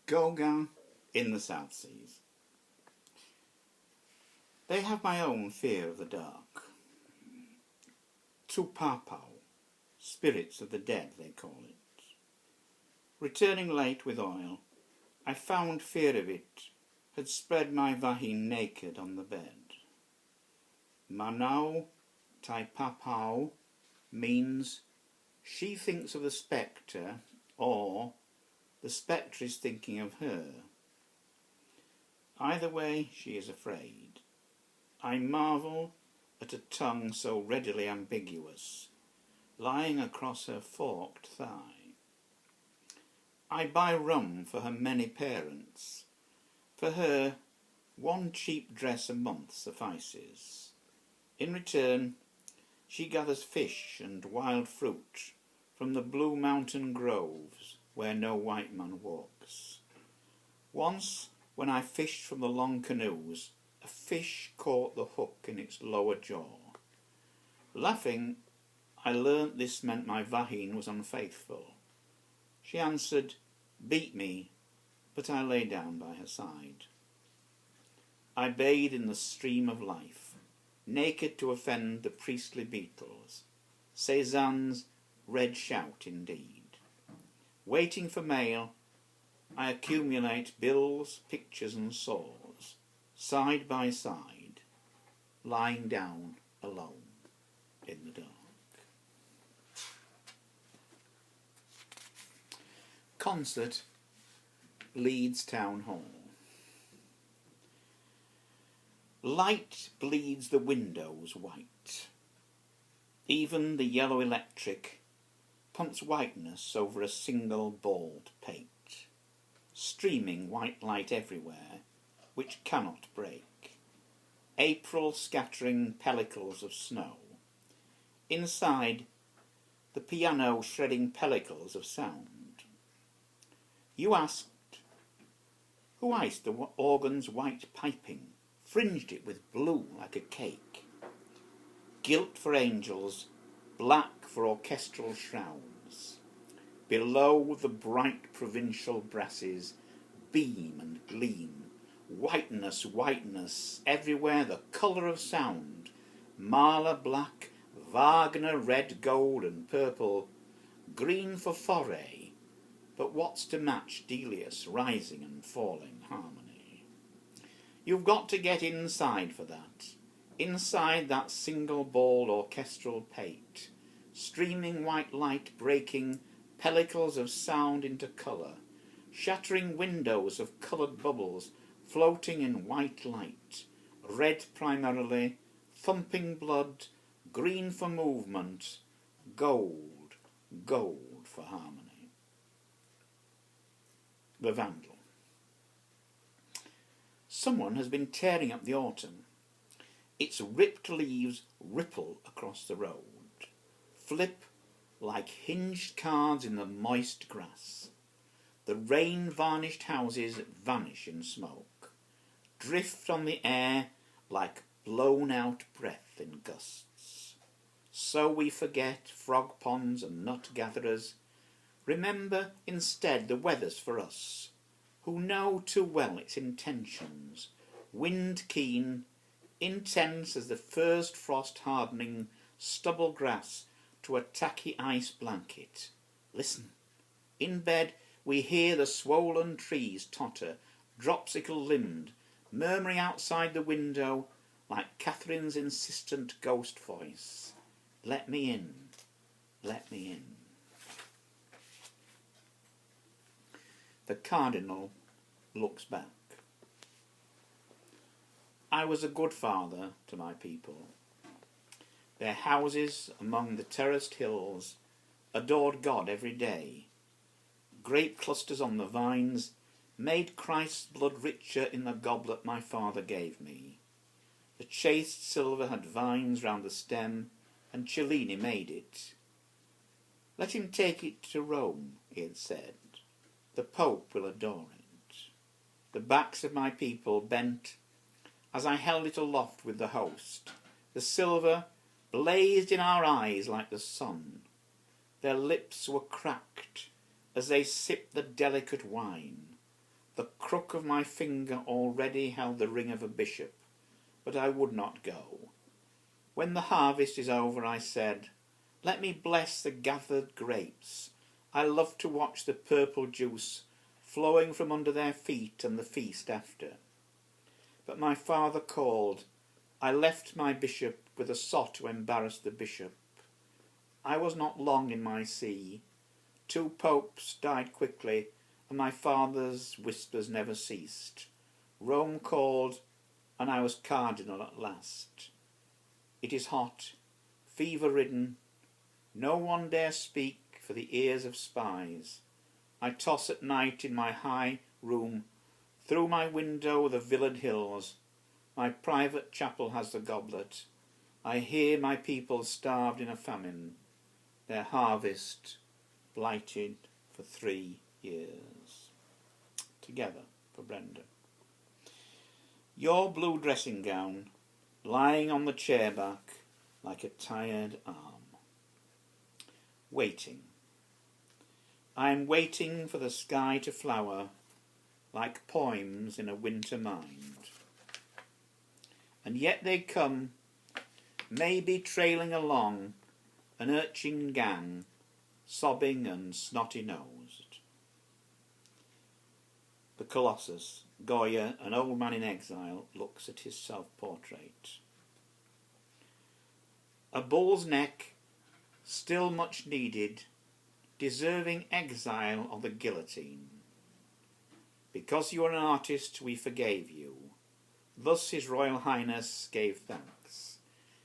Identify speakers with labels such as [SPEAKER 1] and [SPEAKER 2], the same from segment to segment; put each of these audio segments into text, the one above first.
[SPEAKER 1] Gauguin in the South Seas. They have my own fear of the dark. Tupapau, spirits of the dead they call it. Returning late with oil, I found fear of it had spread my vagine naked on the bed. Manau Taipapau means she thinks of the spectre, or the spectre is thinking of her. Either way, she is afraid. I marvel at a tongue so readily ambiguous, lying across her forked thigh. I buy rum for her many parents. For her, one cheap dress a month suffices. In return, she gathers fish and wild fruit from the blue mountain groves where no white man walks. Once, when I fished from the long canoes, a fish caught the hook in its lower jaw. Laughing, I learnt this meant my vagine was unfaithful. She answered, "Beat me," but I lay down by her side. I bathe in the stream of life, naked to offend the priestly beetles. Cézanne's red shout indeed. Waiting for mail, I accumulate bills, pictures and saws, side by side, lying down alone in the dark. Concert, Leeds Town Hall. Light bleeds the windows white. Even the yellow electric pumps whiteness over a single bald pate, streaming white light everywhere, which cannot break. April scattering pellicles of snow. Inside, the piano shredding pellicles of sound. You asked, who iced the organ's white piping, fringed it with blue like a cake? Gilt for angels, black for orchestral shrouds. Below the bright provincial brasses beam and gleam, whiteness, whiteness, everywhere the colour of sound. Mahler black, Wagner red, gold and purple, green for Fauré. But what's to match Delius' rising and falling harmony? You've got to get inside for that. Inside that single-balled orchestral pate, streaming white light breaking pellicles of sound into colour, shattering windows of coloured bubbles floating in white light, red primarily, thumping blood, green for movement, gold, gold for harmony. The Vandal. Someone has been tearing up the autumn. Its ripped leaves ripple across the road, flip like hinged cards in the moist grass. The rain-varnished houses vanish in smoke, drift on the air like blown-out breath in gusts. So we forget frog ponds and nut-gatherers. Remember instead the weather's for us, who know too well its intentions, wind-keen, intense as the first frost hardening stubble grass to a tacky ice blanket. Listen, in bed we hear the swollen trees totter, dropsicle-limbed, murmuring outside the window like Catherine's insistent ghost voice. Let me in, let me in. The Cardinal looks back. I was a good father to my people. Their houses among the terraced hills adored God every day. Grape clusters on the vines made Christ's blood richer in the goblet my father gave me. The chased silver had vines round the stem, and Cellini made it. Let him take it to Rome, he had said. The Pope will adore it. The backs of my people bent as I held it aloft with the host. The silver blazed in our eyes like the sun. Their lips were cracked as they sipped the delicate wine. The crook of my finger already held the ring of a bishop, but I would not go. When the harvest is over, I said, let me bless the gathered grapes. I love to watch the purple juice flowing from under their feet and the feast after. But my father called. I left my bishop with a sot to embarrass the bishop. I was not long in my see. 2 popes died quickly, and my father's whispers never ceased. Rome called, and I was cardinal at last. It is hot, fever-ridden. No one dare speak for the ears of spies. I toss at night in my high room. Through my window the villaed hills. My private chapel has the goblet. I hear my people starved in a famine, their harvest blighted for 3 years. Together for Brenda. Your blue dressing gown lying on the chair back like a tired arm. Waiting. I am waiting for the sky to flower like poems in a winter mind. And yet they come, maybe trailing along, an urchin gang, sobbing and snotty-nosed. The Colossus, Goya, an old man in exile, looks at his self-portrait. A bull's neck, still much needed, deserving exile or the guillotine. Because you are an artist, we forgave you. Thus His Royal Highness gave thanks.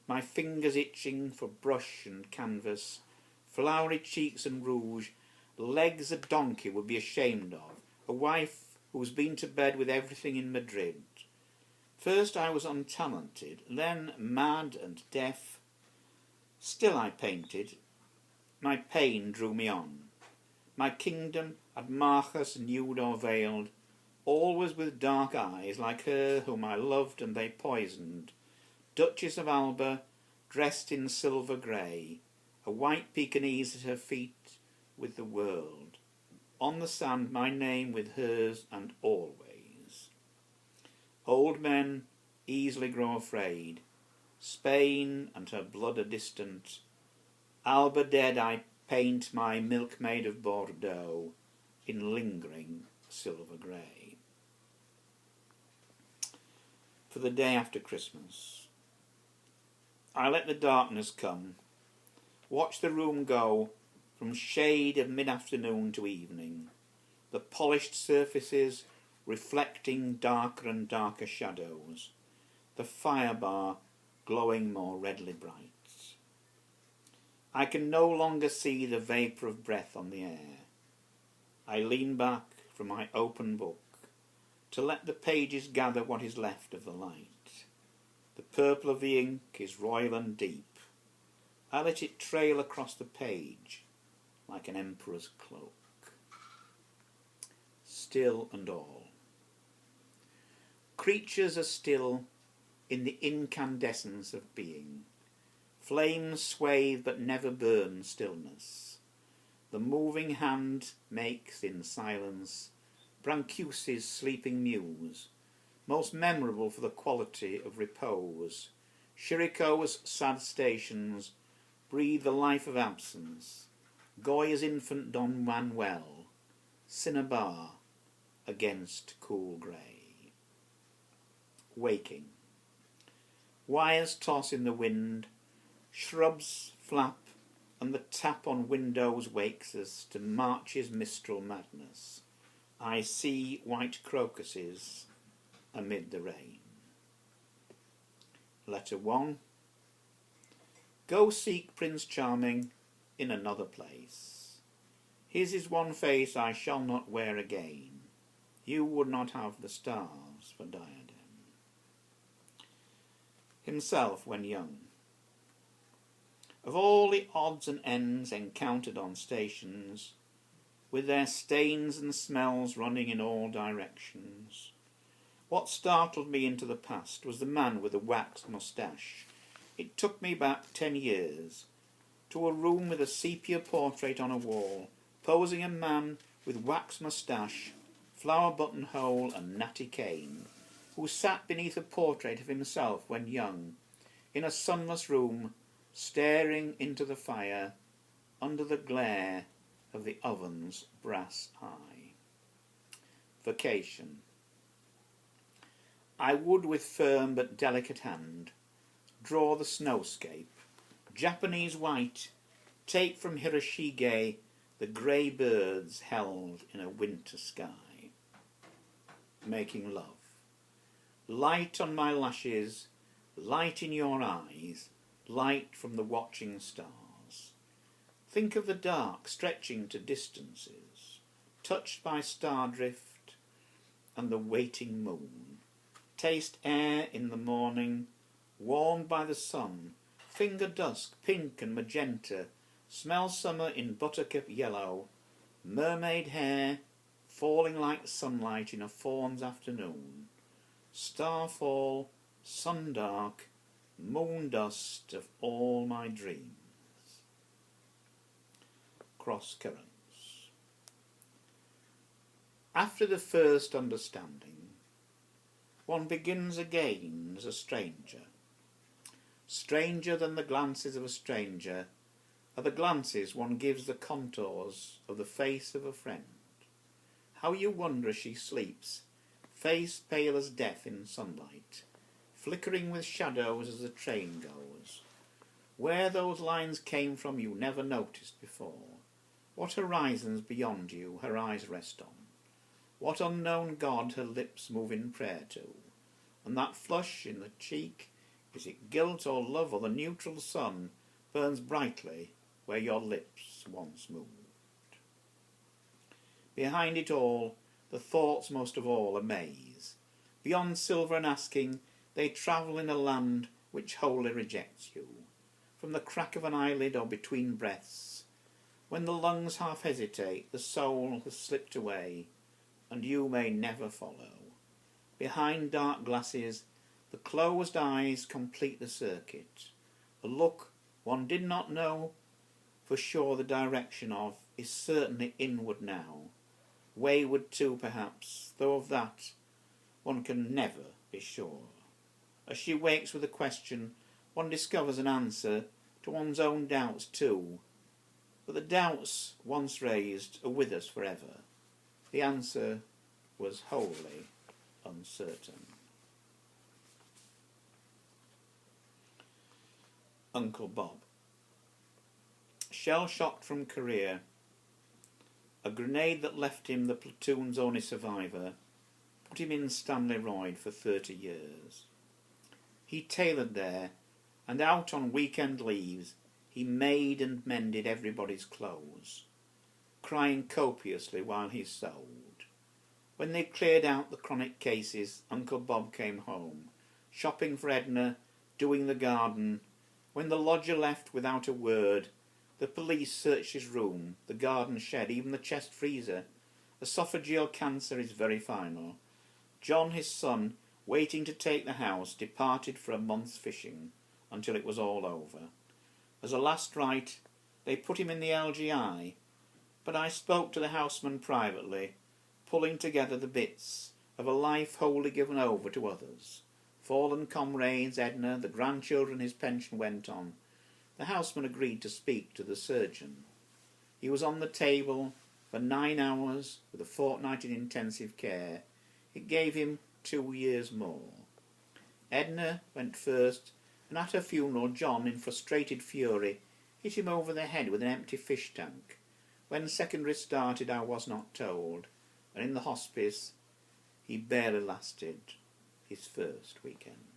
[SPEAKER 1] My fingers itching for brush and canvas, flowery cheeks and rouge, legs a donkey would be ashamed of, a wife who's been to bed with everything in Madrid. First I was untalented, then mad and deaf. Still I painted. My pain drew me on. My kingdom at Marchas nude or veiled, always with dark eyes like her whom I loved and they poisoned. Duchess of Alba, dressed in silver grey, a white Pekingese at her feet with the world. On the sand my name with hers and always. Old men easily grow afraid. Spain and her blood are distant. Alba dead, I paint my milkmaid of Bordeaux in lingering silver grey. For the day after Christmas. I let the darkness come, watch the room go from shade of mid-afternoon to evening, the polished surfaces reflecting darker and darker shadows, the fire bar glowing more redly bright. I can no longer see the vapour of breath on the air. I lean back from my open book to let the pages gather what is left of the light. The purple of the ink is royal and deep. I let it trail across the page like an emperor's cloak. Still and all. Creatures are still in the incandescence of being. Flames swathe but never burn stillness. The moving hand makes in silence Brancusi's sleeping muse, most memorable for the quality of repose. Chirico's sad stations breathe the life of absence. Goya's infant Don Manuel, cinnabar against cool grey. Waking. Wires toss in the wind, shrubs flap, and the tap on windows wakes us to March's mistral madness. I see white crocuses amid the rain. Letter 1. Go seek Prince Charming in another place. His is one face I shall not wear again. You would not have the stars for diadem. Himself when young. Of all the odds and ends encountered on stations, with their stains and smells running in all directions, what startled me into the past was the man with the waxed moustache. It took me back 10 years, to a room with a sepia portrait on a wall, posing a man with waxed moustache, flower buttonhole and natty cane, who sat beneath a portrait of himself when young, in a sunless room, staring into the fire, under the glare of the oven's brass eye. Vacation. I would with firm but delicate hand draw the snowscape, Japanese white, take from Hiroshige the grey birds held in a winter sky. Making love. Light on my lashes, light in your eyes, light from the watching stars. Think of the dark stretching to distances, touched by star drift and the waiting moon. Taste air in the morning, warmed by the sun, finger dusk, pink and magenta, smell summer in buttercup yellow, mermaid hair falling like sunlight in a fawn's afternoon, starfall, sundark, moon dust of all my dreams. Cross currents. After the first understanding, one begins again as a stranger. Stranger than the glances of a stranger are the glances one gives the contours of the face of a friend. How you wonder as she sleeps, face pale as death in sunlight, flickering with shadows as the train goes. Where those lines came from you never noticed before. What horizons beyond you her eyes rest on. What unknown God her lips move in prayer to. And that flush in the cheek, is it guilt or love or the neutral sun, burns brightly where your lips once moved. Behind it all, the thoughts most of all amaze. Beyond silver and asking, they travel in a land which wholly rejects you. From the crack of an eyelid or between breaths, when the lungs half hesitate, the soul has slipped away, and you may never follow. Behind dark glasses, the closed eyes complete the circuit. A look one did not know for sure the direction of is certainly inward now. Wayward too, perhaps, though of that one can never be sure. As she wakes with a question, one discovers an answer to one's own doubts too. But the doubts once raised are with us forever. The answer was wholly uncertain. Uncle Bob. Shell-shocked from Korea, a grenade that left him the platoon's only survivor put him in Stanley Royd for 30 years. He tailored there, and out on weekend leaves he made and mended everybody's clothes, crying copiously while he sewed. When they cleared out the chronic cases, Uncle Bob came home, shopping for Edna, doing the garden. When the lodger left without a word, the police searched his room, the garden shed, even the chest freezer. Esophageal cancer is very final. John, his son, waiting to take the house, departed for a month's fishing, until it was all over. As a last rite, they put him in the LGI, but I spoke to the houseman privately, pulling together the bits of a life wholly given over to others. Fallen comrades, Edna, the grandchildren his pension went on. The houseman agreed to speak to the surgeon. He was on the table for 9 hours with a fortnight in intensive care. It gave him 2 years more. Edna went first, and at her funeral John, in frustrated fury, hit him over the head with an empty fish tank. When secondary started I was not told, and in the hospice he barely lasted his first weekend.